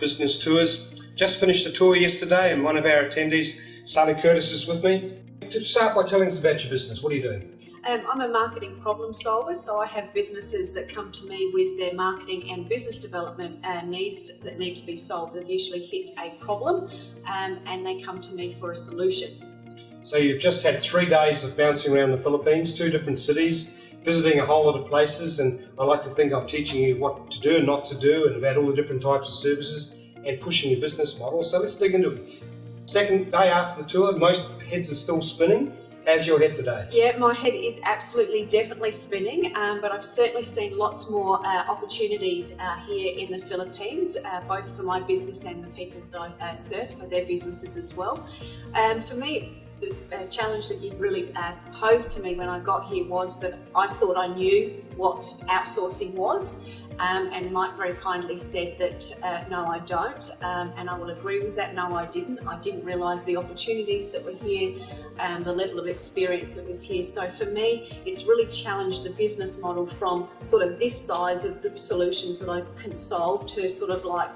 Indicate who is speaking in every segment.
Speaker 1: Business Tours. Just finished a tour yesterday and one of our attendees, Sally Curtis, is with me. To start by telling us about your business, what are you doing?
Speaker 2: I'm a marketing problem solver, so I have businesses that come to me with their marketing and business development needs that need to be solved. They've usually hit a problem and they come to me for a solution.
Speaker 1: So you've just had 3 days of bouncing around the Philippines, 2 different cities, visiting a whole lot of places, and I like to think I'm teaching you what to do and not to do and about all the different types of services and pushing your business model. So let's dig into it. Second day after the tour, most heads are still spinning. How's your head today?
Speaker 2: Yeah, my head is absolutely definitely spinning, but I've certainly seen lots more opportunities here in the Philippines, both for my business and the people that I serve, so their businesses as well. For me, the challenge that you've really posed to me when I got here was that I thought I knew what outsourcing was. And Mike very kindly said that no, I don't, and I will agree with that. No, I didn't realise the opportunities that were here, the level of experience that was here. So for me, it's really challenged the business model from sort of this size of the solutions that I can solve to sort of like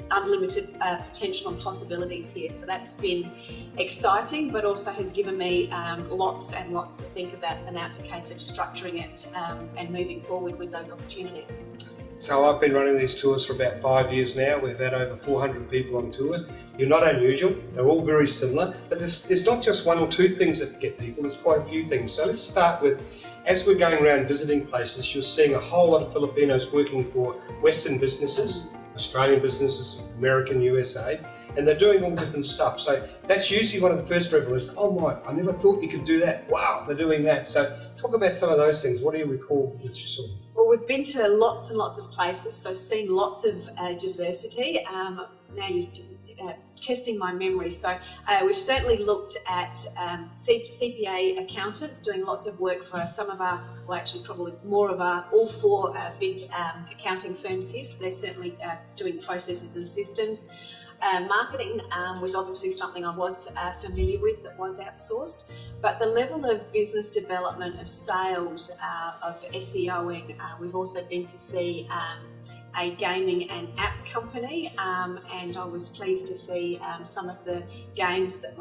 Speaker 2: unlimited potential and possibilities here. So that's been exciting, but also has given me lots and lots to think about. So now it's a case of structuring it and moving forward with those opportunities.
Speaker 1: So I've been running these tours for about 5 years now. We've had over 400 people on tour. You're not unusual, they're all very similar, but there's not just 1 or 2 things that get people, there's quite a few things. So let's start with, as we're going around visiting places, you're seeing a whole lot of Filipinos working for Western businesses, Australian businesses, American, USA, and they're doing all different stuff. So that's usually one of the first revelations. Oh my, I never thought you could do that. Wow, they're doing that. So talk about some of those things. What do you recall that you saw?
Speaker 2: Well, we've been to lots and lots of places, so seen lots of diversity. Now you're testing my memory. So we've certainly looked at CPA accountants doing lots of work for some of our, well actually probably more of our, all 4 big accounting firms here. So they're certainly doing processes and systems. Marketing was obviously something I was familiar with that was outsourced, but the level of business development, of sales, of SEOing, we've also been to see a gaming and app company, and I was pleased to see some of the games that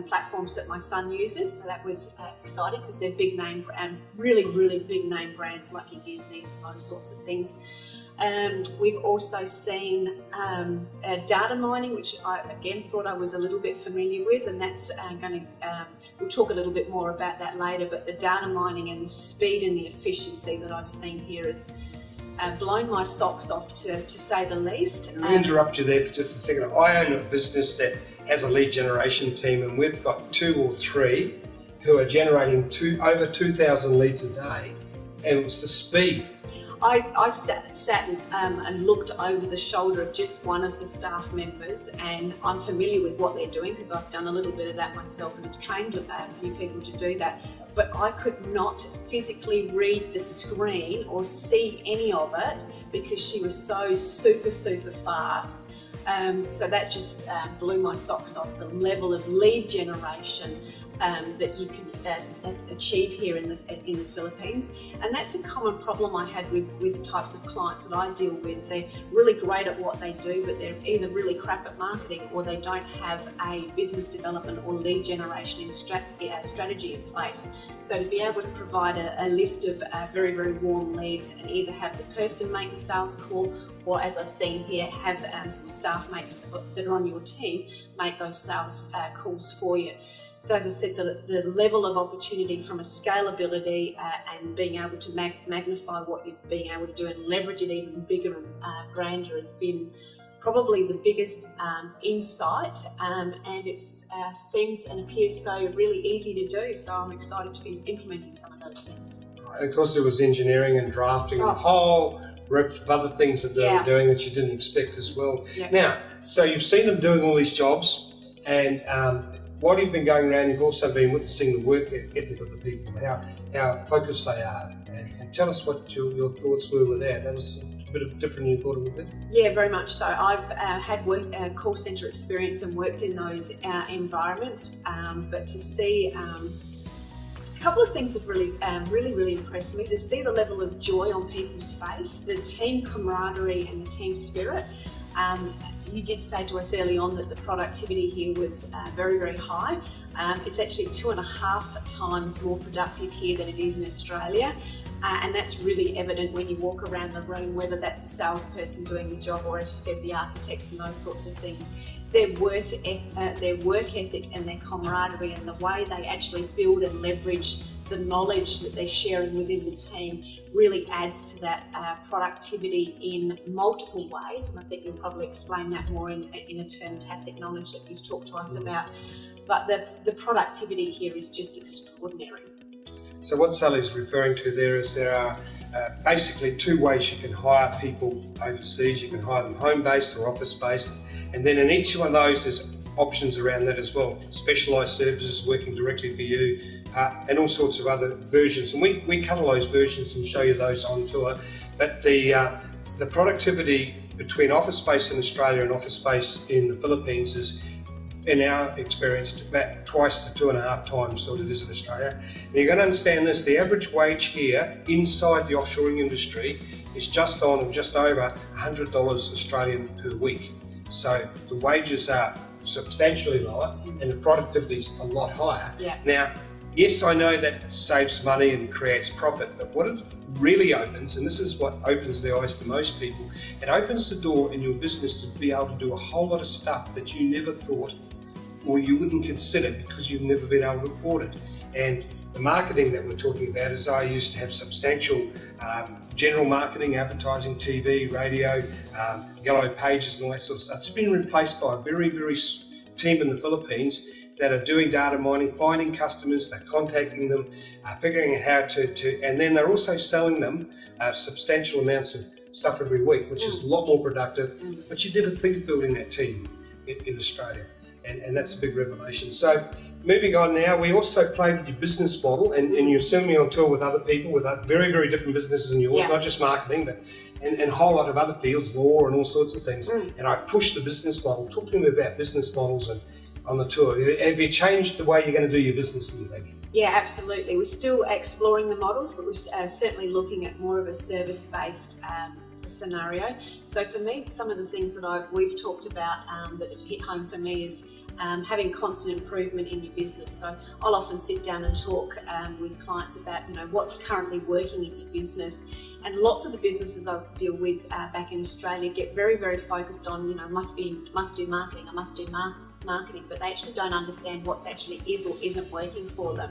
Speaker 2: platforms that my son uses. So that was exciting because they're big name and really big name brands like your Disney's and those sorts of things. We've also seen data mining, which I again thought I was a little bit familiar with, and that's we'll talk a little bit more about that later, but the data mining and the speed and the efficiency that I've seen here has blown my socks off, to say the least.
Speaker 1: Let me interrupt you there for just a second. I own a business that has a lead generation team, and we've got 2 or 3 who are generating over 2,000 leads a day, and it was the speed.
Speaker 2: I sat and looked over the shoulder of just one of the staff members, and I'm familiar with what they're doing because I've done a little bit of that myself and have trained a few people to do that, but I could not physically read the screen or see any of it because she was so super fast. So that just blew my socks off, the level of lead generation that you can achieve here in the Philippines. And that's a common problem I had with the types of clients that I deal with. They're really great at what they do, but they're either really crap at marketing or they don't have a business development or lead generation strategy in place. So to be able to provide a list of very warm leads and either have the person make the sales call, or as I've seen here, have some staff mates that are on your team make those sales calls for you. So as I said, the level of opportunity from a scalability and being able to magnify what you're being able to do and leverage it even bigger and grander has been probably the biggest insight, and it seems and appears so really easy to do. So I'm excited to be implementing some of those things.
Speaker 1: And of course there was engineering and drafting and a whole rift of other things that they were doing that you didn't expect as well. Yeah. Now, so you've seen them doing all these jobs, and while you've been going around, you've also been witnessing the work ethic of the people, how focused they are. And tell us what your thoughts were with that. That was a bit of different than you thought it would be?
Speaker 2: Yeah, very much so. I've had call centre experience and worked in those environments, but to see a couple of things have really impressed me. To see the level of joy on people's face, the team camaraderie and the team spirit. you did say to us early on that the productivity here was very, very high. It's actually 2.5 times more productive here than it is in Australia. And that's really evident when you walk around the room, whether that's a salesperson doing the job or, as you said, the architects and those sorts of things. Their work ethic and their camaraderie and the way they actually build and leverage the knowledge that they're sharing within the team really adds to that productivity in multiple ways. And I think you'll probably explain that more in a term, tacit knowledge, that you've talked to us about. But the productivity here is just extraordinary.
Speaker 1: So what Sally's referring to there is there are basically two ways you can hire people overseas. You can hire them home-based or office-based, and then in each one of those there's options around that as well. Specialised services working directly for you, and all sorts of other versions. And we cover those versions and show you those on tour. But the productivity between office space in Australia and office space in the Philippines is, in our experience, about twice to 2.5 times what it is in Australia. And you're going to understand this, the average wage here inside the offshoring industry is just over $100 Australian per week. So the wages are substantially lower and the productivity is a lot higher.
Speaker 2: Yeah.
Speaker 1: Now, yes, I know that saves money and creates profit, but what it really opens, and this is what opens the eyes to most people, it opens the door in your business to be able to do a whole lot of stuff that you never thought or you wouldn't consider because you've never been able to afford it. And the marketing that we're talking about is I used to have substantial general marketing, advertising, TV, radio, yellow pages and all that sort of stuff. It's been replaced by a very, very team in the Philippines that are doing data mining, finding customers, they're contacting them, figuring out how to, and then they're also selling them substantial amounts of stuff every week, which is a lot more productive, but you never think of building that team in Australia, and that's a big revelation. So moving on now, we also play with your business model, and you're sending me on tour with other people with very, very different businesses than yours, not just marketing, but and a whole lot of other fields, law and all sorts of things. And I push the business model. Talk to me about business models and on the tour. Have you changed the way you're going to do your business, do you think?
Speaker 2: Yeah, absolutely. We're still exploring the models, but we're certainly looking at more of a service-based scenario. So for me, some of the things that we've talked about that have hit home for me is having constant improvement in your business. So I'll often sit down and talk with clients about what's currently working in your business, and lots of the businesses I deal with back in Australia get very, very focused on must do marketing, I must do marketing, but they actually don't understand what's actually is or isn't working for them.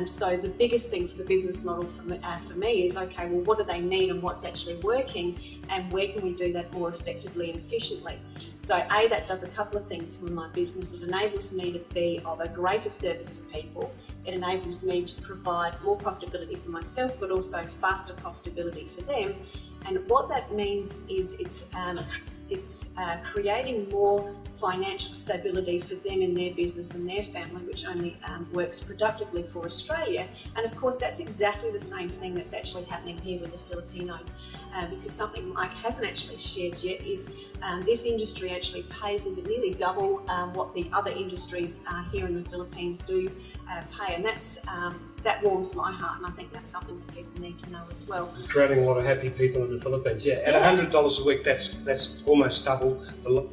Speaker 2: So the biggest thing for the business model for me is, okay, well, what do they need and what's actually working, and where can we do that more effectively and efficiently? So that does a couple of things for my business. It enables me to be of a greater service to people. It enables me to provide more profitability for myself, but also faster profitability for them. And what that means is it's creating more financial stability for them in their business and their family, which only works productively for Australia. And of course, that's exactly the same thing that's actually happening here with the Filipinos. Because something Mike hasn't actually shared yet is this industry actually pays us nearly double what the other industries here in the Philippines do pay, and that warms my heart, and I think that's something that people need to know as well.
Speaker 1: Creating a lot of happy people in the Philippines. Yeah, at $100 a week, that's almost double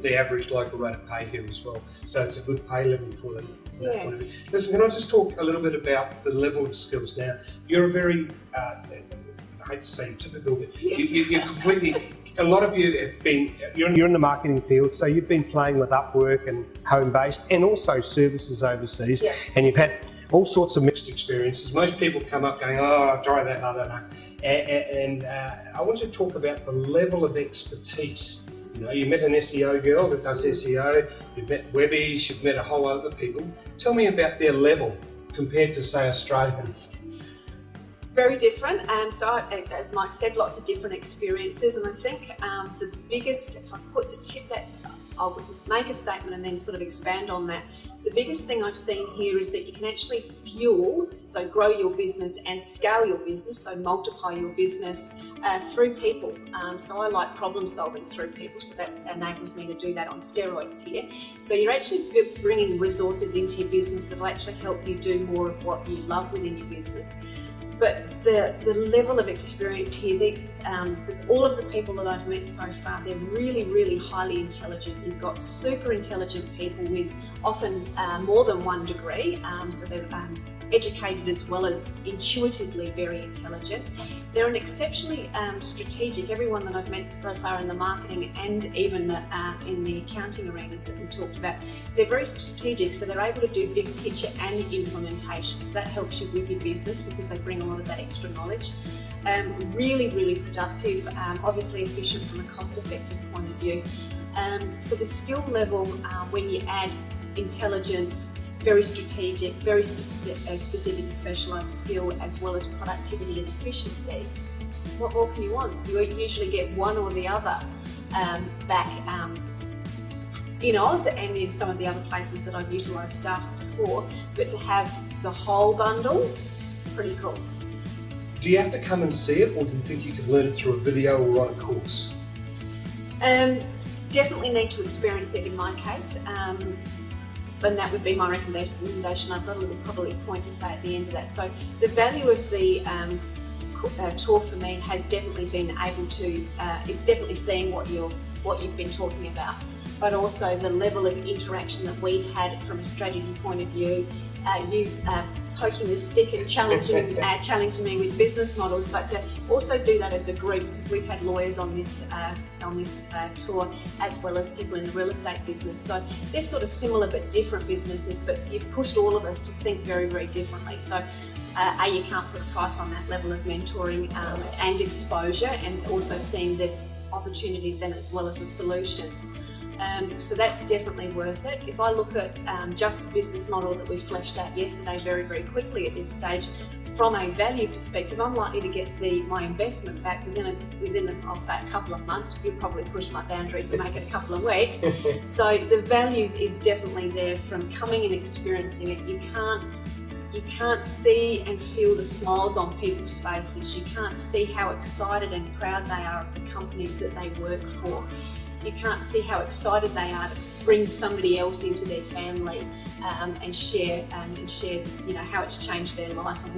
Speaker 1: the average local rate of pay here as well. So it's a good pay level for them.
Speaker 2: Yeah.
Speaker 1: Listen, can I just talk a little bit about the level of skills now? You're a very, I hate to say typical, but you're completely, a lot of you have been, you're in the marketing field, so you've been playing with Upwork and home-based and also services overseas, and you've had all sorts of mixed experiences. Most people come up going, oh, I've tried that, I don't know. And I want to talk about the level of expertise. You met an SEO girl that does SEO, you've met Webbies, you've met a whole lot of other people. Tell me about their level compared to, say, Australians.
Speaker 2: Very different. So as Mike said, lots of different experiences, and I think the biggest, if I put the tip that I'll make a statement and then sort of expand on that, the biggest thing I've seen here is that you can actually fuel, so grow your business and scale your business, so multiply your business through people. So I like problem solving through people, so that enables me to do that on steroids here. So you're actually bringing resources into your business that will actually help you do more of what you love within your business. But the level of experience here, all of the people that I've met so far, they're really, really highly intelligent. You've got super intelligent people with often more than one degree, so they're educated as well as intuitively very intelligent. They're an exceptionally strategic, everyone that I've met so far in the marketing and even in the accounting arenas that we talked about, they're very strategic, so they're able to do big picture and implementation. So that helps you with your business because they bring a lot of that extra knowledge. Really, really productive, obviously efficient from a cost-effective point of view. So the skill level, when you add intelligence, very strategic, very specific and specialised skill, as well as productivity and efficiency, what more can you want? You usually get one or the other back in Oz and in some of the other places that I've utilised staff before, but to have the whole bundle, pretty cool.
Speaker 1: Do you have to come and see it, or do you think you could learn it through a video or on a course?
Speaker 2: Definitely need to experience it in my case. And that would be my recommendation. I've got a little probably point to say at the end of that. So the value of the tour for me has definitely been able to, it's definitely seeing what you've been talking about, but also the level of interaction that we've had from a strategy point of view. You poking the stick and challenging me with business models, but to also do that as a group, because we've had lawyers on this tour as well as people in the real estate business. So they're sort of similar but different businesses, but you've pushed all of us to think very, very differently. So you can't put a price on that level of mentoring and exposure, and also seeing the opportunities and as well as the solutions. So that's definitely worth it. If I look at just the business model that we fleshed out yesterday very, very quickly at this stage, from a value perspective, I'm likely to get my investment back within I'll say a couple of months. You'll probably push my boundaries and make it a couple of weeks. So the value is definitely there from coming and experiencing it. You can't see and feel the smiles on people's faces. You can't see how excited and proud they are of the companies that they work for. You can't see how excited they are to bring somebody else into their family and share how it's changed their life and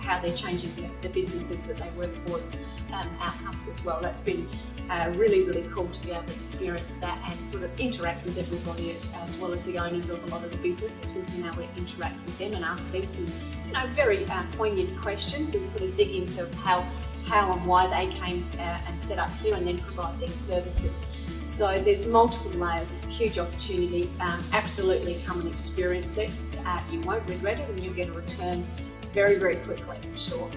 Speaker 2: how they're changing the businesses that they work for's outcomes as well. That's been really, really cool to be able to experience that and sort of interact with everybody, as well as the owners of a lot of the businesses. We've been able to interact with them and ask them some very poignant questions and sort of dig into how and why they came and set up here and then provide these services. So there's multiple layers. It's a huge opportunity. Absolutely come and experience it. You won't regret it, and you'll get a return very, very quickly, I'm sure.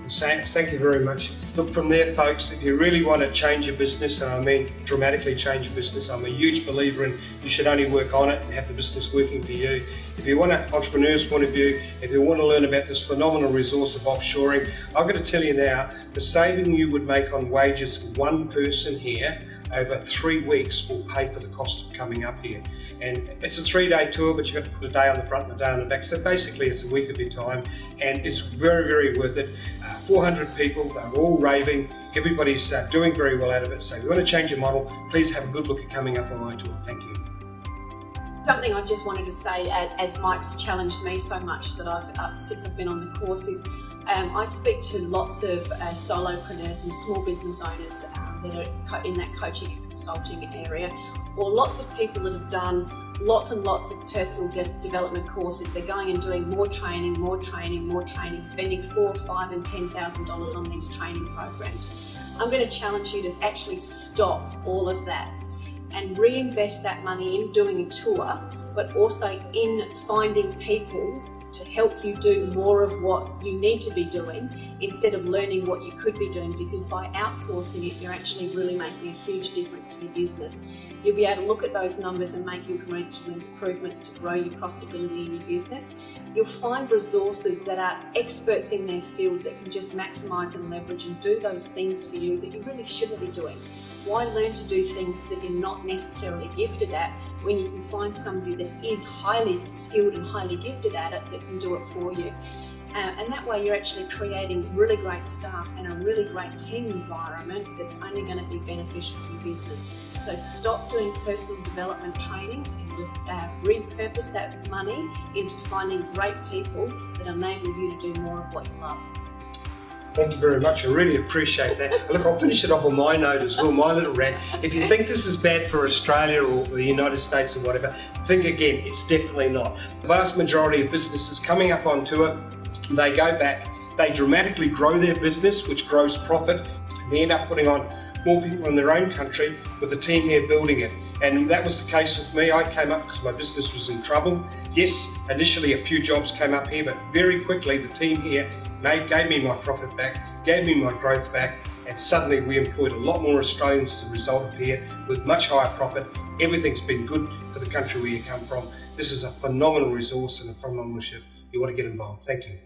Speaker 1: Thank you very much. Look, from there, folks, if you really want to change your business, and I mean dramatically change your business, I'm a huge believer in you should only work on it and have the business working for you. If you want an entrepreneur's point of view, if you want to learn about this phenomenal resource of offshoring, I've got to tell you now, the saving you would make on wages for one person here over 3 weeks will pay for the cost of coming up here. And it's a 3-day tour, but you've got to put a day on the front and a day on the back. So basically it's a week of your time, and it's very, very worth it. 400 people, they're all raving. Everybody's doing very well out of it. So if you want to change your model, please have a good look at coming up on my tour. Thank you.
Speaker 2: Something I just wanted to say, as Mike's challenged me so much that since I've been on the course, is I speak to lots of solopreneurs and small business owners that are in that coaching and consulting area, or lots of people that have done lots and lots of personal development courses. They're going and doing more training, spending $4,000, $5,000 and $10,000 on these training programs. I'm going to challenge you to actually stop all of that and reinvest that money in doing a tour, but also in finding people to help you do more of what you need to be doing instead of learning what you could be doing, because by outsourcing it, you're actually really making a huge difference to your business. You'll be able to look at those numbers and make incremental improvements to grow your profitability in your business. You'll find resources that are experts in their field that can just maximise and leverage and do those things for you that you really shouldn't be doing. Why learn to do things that you're not necessarily gifted at when you can find somebody that is highly skilled and highly gifted at it that can do it for you? And that way you're actually creating really great staff and a really great team environment that's only going to be beneficial to your business. So stop doing personal development trainings and repurpose that money into finding great people that enable you to do more of what you love.
Speaker 1: Thank you very much. I really appreciate that. Look, I'll finish it off on my note as well, my little rant. If you think this is bad for Australia or the United States or whatever, think again. It's definitely not. The vast majority of businesses coming up on tour, they go back, they dramatically grow their business, which grows profit, and they end up putting on more people in their own country with the team here building it. And that was the case with me. I came up because my business was in trouble. Yes, initially a few jobs came up here, but very quickly the team here gave me my profit back, gave me my growth back, and suddenly we employed a lot more Australians as a result of here with much higher profit. Everything's been good for the country where you come from. This is a phenomenal resource and a phenomenal ship. You want to get involved. Thank you.